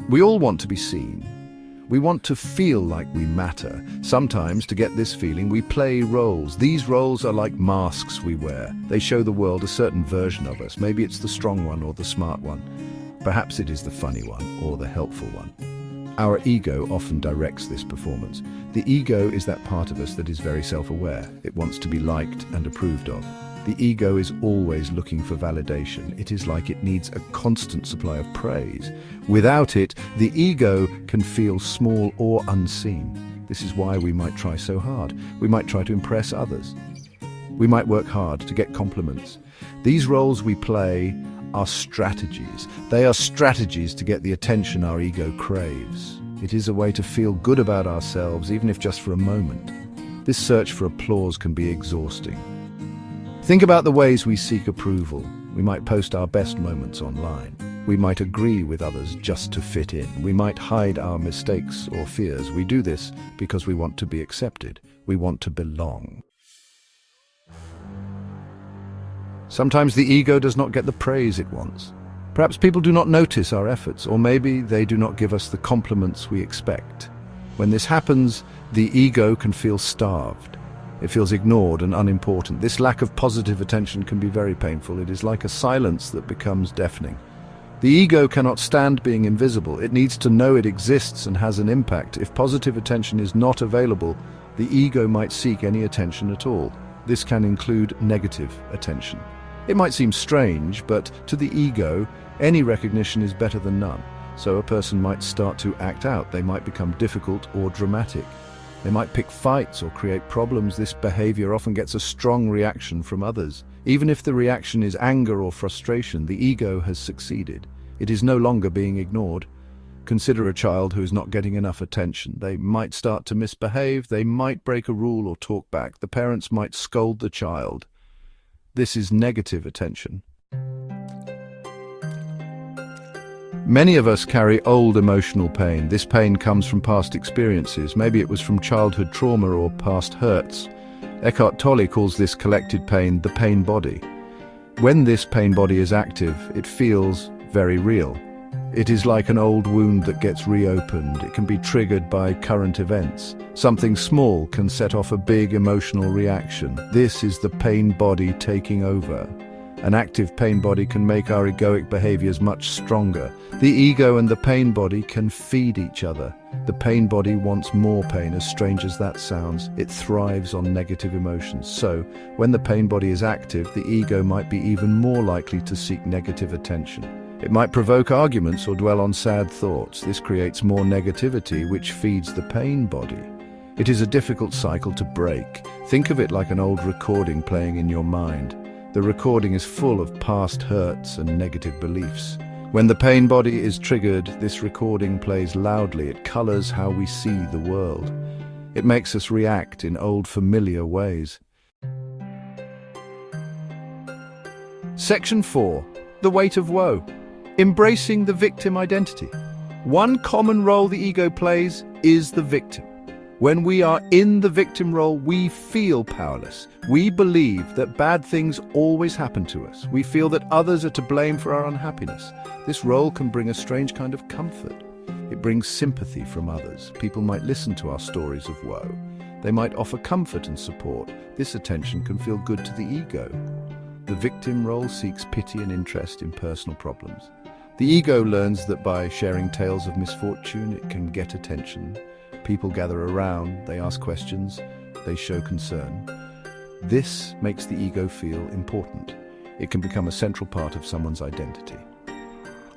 We all want to be seen. We want to feel like we matter. Sometimes, to get this feeling, we play roles. These roles are like masks we wear. They show the world a certain version of us. Maybe it's the strong one or the smart one. Perhaps it is the funny one or the helpful one. Our ego often directs this performance. The ego is that part of us that is very self-aware. It wants to be liked and approved of. The ego is always looking for validation. It is like it needs a constant supply of praise. Without it, the ego can feel small or unseen. This is why we might try so hard. We might try to impress others. We might work hard to get compliments. These roles we play are strategies. They are strategies to get the attention our ego craves. It is a way to feel good about ourselves, even if just for a moment. This search for applause can be exhausting. Think about the ways we seek approval. We might post our best moments online. We might agree with others just to fit in. We might hide our mistakes or fears. We do this because we want to be accepted. We want to belong. Sometimes the ego does not get the praise it wants. Perhaps people do not notice our efforts, or maybe they do not give us the compliments we expect. When this happens, the ego can feel starved. It feels ignored and unimportant. This lack of positive attention can be very painful. It is like a silence that becomes deafening. The ego cannot stand being invisible. It needs to know it exists and has an impact. If positive attention is not available, the ego might seek any attention at all. This can include negative attention. It might seem strange, but to the ego, any recognition is better than none. So a person might start to act out. They might become difficult or dramatic. They might pick fights or create problems. This behavior often gets a strong reaction from others. Even if the reaction is anger or frustration, the ego has succeeded. It is no longer being ignored. Consider a child who is not getting enough attention. They might start to misbehave. They might break a rule or talk back. The parents might scold the child. This is negative attention. Many of us carry old emotional pain. This pain comes from past experiences. Maybe it was from childhood trauma or past hurts. Eckhart Tolle calls this collected pain the pain body. When this pain body is active, it feels very real. It is like an old wound that gets reopened. It can be triggered by current events. Something small can set off a big emotional reaction. This is the pain body taking over. An active pain body can make our egoic behaviors much stronger. The ego and the pain body can feed each other. The pain body wants more pain, as strange as that sounds. It thrives on negative emotions. So, when the pain body is active, the ego might be even more likely to seek negative attention. It might provoke arguments or dwell on sad thoughts. This creates more negativity, which feeds the pain body. It is a difficult cycle to break. Think of it like an old recording playing in your mind. The recording is full of past hurts and negative beliefs. When the pain body is triggered, this recording plays loudly. It colors how we see the world. It makes us react in old familiar ways. Section 4. The weight of woe. Embracing the victim identity. One common role the ego plays is the victim. When we are in the victim role, we feel powerless. We believe that bad things always happen to us. We feel that others are to blame for our unhappiness. This role can bring a strange kind of comfort. It brings sympathy from others. People might listen to our stories of woe. They might offer comfort and support. This attention can feel good to the ego. The victim role seeks pity and interest in personal problems. The ego learns that by sharing tales of misfortune, it can get attention. People gather around, they ask questions, they show concern. This makes the ego feel important. It can become a central part of someone's identity.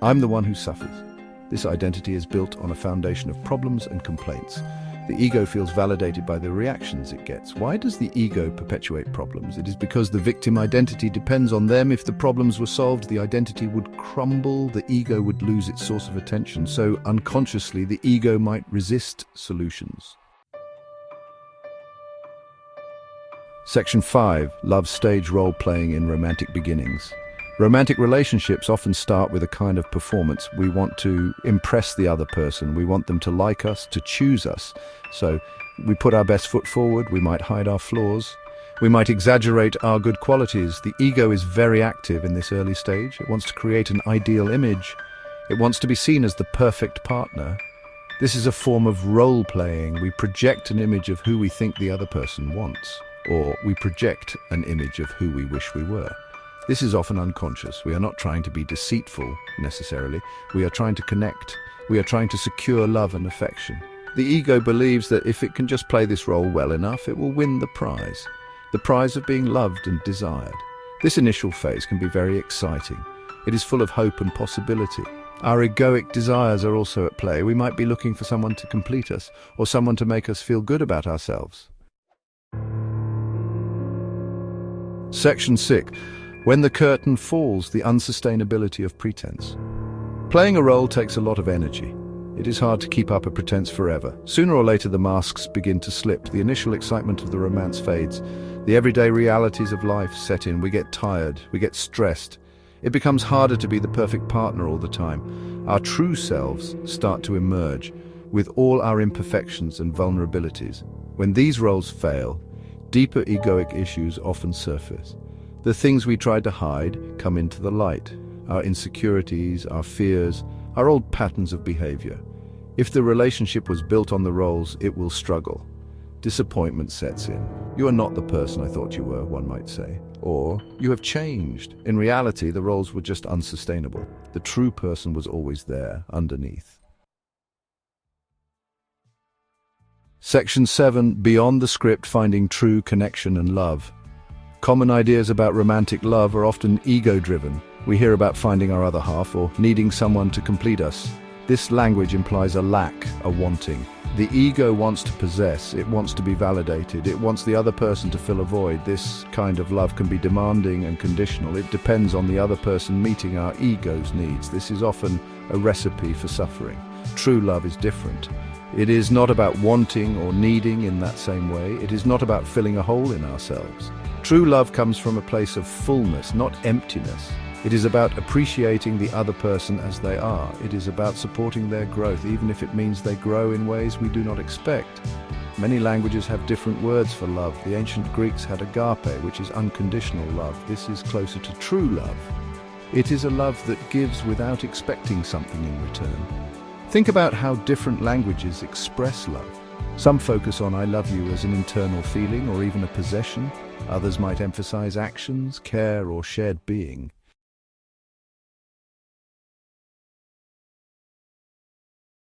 I'm the one who suffers. This identity is built on a foundation of problems and complaints. The ego feels validated by the reactions it gets. Why does the ego perpetuate problems? It is because the victim identity depends on them. If the problems were solved, the identity would crumble, the ego would lose its source of attention. So unconsciously, the ego might resist solutions. Section 5. Love stage role-playing in romantic beginnings. Romantic relationships often start with a kind of performance. We want to impress the other person. We want them to like us, to choose us. So we put our best foot forward. We might hide our flaws. We might exaggerate our good qualities. The ego is very active in this early stage. It wants to create an ideal image. It wants to be seen as the perfect partner. This is a form of role-playing. We project an image of who we think the other person wants, or we project an image of who we wish we were. This is often unconscious. We are not trying to be deceitful, necessarily. We are trying to connect. We are trying to secure love and affection. The ego believes that if it can just play this role well enough, it will win the prize of being loved and desired. This initial phase can be very exciting. It is full of hope and possibility. Our egoic desires are also at play. We might be looking for someone to complete us, or someone to make us feel good about ourselves. Section 6. When the curtain falls, the unsustainability of pretense. Playing a role takes a lot of energy. It is hard to keep up a pretense forever. Sooner or later the masks begin to slip. The initial excitement of the romance fades. The everyday realities of life set in. We get tired. We get stressed. It becomes harder to be the perfect partner all the time. Our true selves start to emerge, with all our imperfections and vulnerabilities. When these roles fail, deeper egoic issues often surface. The things we tried to hide come into the light. Our insecurities, our fears, our old patterns of behavior. If the relationship was built on the roles, it will struggle. Disappointment sets in. You are not the person I thought you were, one might say. Or, you have changed. In reality, the roles were just unsustainable. The true person was always there, underneath. Section 7. Beyond the script, finding true connection and love. Common ideas about romantic love are often ego-driven. We hear about finding our other half or needing someone to complete us. This language implies a lack, a wanting. The ego wants to possess, it wants to be validated, it wants the other person to fill a void. This kind of love can be demanding and conditional. It depends on the other person meeting our ego's needs. This is often a recipe for suffering. True love is different. It is not about wanting or needing in that same way. It is not about filling a hole in ourselves. True love comes from a place of fullness, not emptiness. It is about appreciating the other person as they are. It is about supporting their growth, even if it means they grow in ways we do not expect. Many languages have different words for love. The ancient Greeks had agape, which is unconditional love. This is closer to true love. It is a love that gives without expecting something in return. Think about how different languages express love. Some focus on "I love you" as an internal feeling or even a possession. Others might emphasize actions, care, or shared being.